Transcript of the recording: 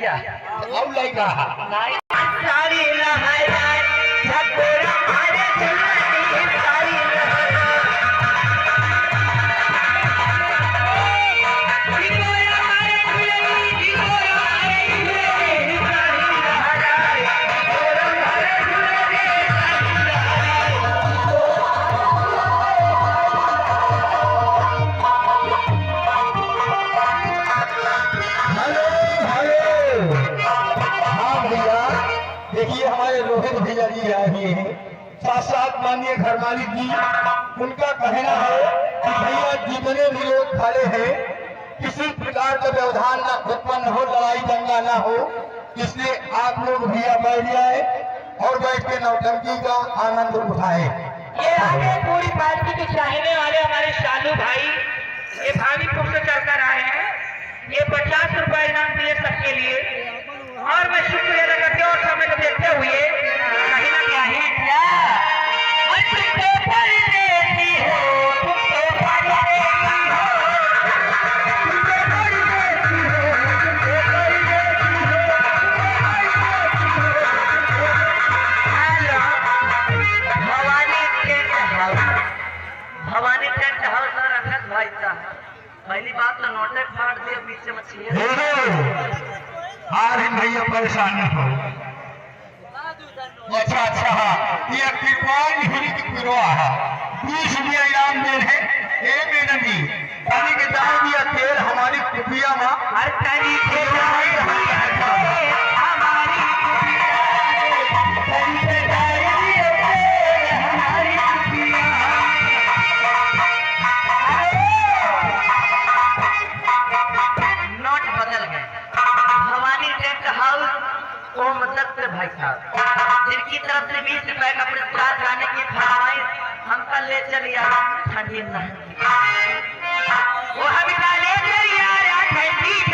भैया और लड़का नहीं सारी लहराए झकोरा मारे चुनरी सारी देखिए हमारे रोहित भैया जी आए हुए हैं, साथ साथ माननीय घर मालिक जी। उनका कहना है कि भैया जितने भी लोग खड़े हैं किसी प्रकार का व्यवधान न उत्पन्न हो, लड़ाई दंगा ना हो, इसलिए आप लोग भैया बैठ जाए और बैठ के नौटंकी का आनंद उठाए। ये आगे पूरी पार्टी के चाहने वाले हमारे शालू भाई ये भागीपुर से चलकर आए हैं। ये 50 रुपए इनाम दिए सबके लिए और मैं शुक्रिया अदा करते और समय को देखते हुए कहीं ना क्या है क्या भवानी टेंट हाउस और अंगद भाई साहब पहली बात तो नोटे फाड़ दिया बीच में मछली आज भैया परेशान न हो। अच्छा अच्छा ये कृपाल हिरी की पिरवा है 20 रुपया इनाम दे है। ए मैडम जी पानी के दाम दिया तेल हमारी कुपिया में हर तरीके हमारी नोट बदल गए। भवानी टेंट हाउस ओ मतलब से भाई साहब जिनकी तरफ से 20 रुपए का पुरस्कार लाने की फरमाइश हमका ले चलिए ठंडी नहीं वो हम ले चलिए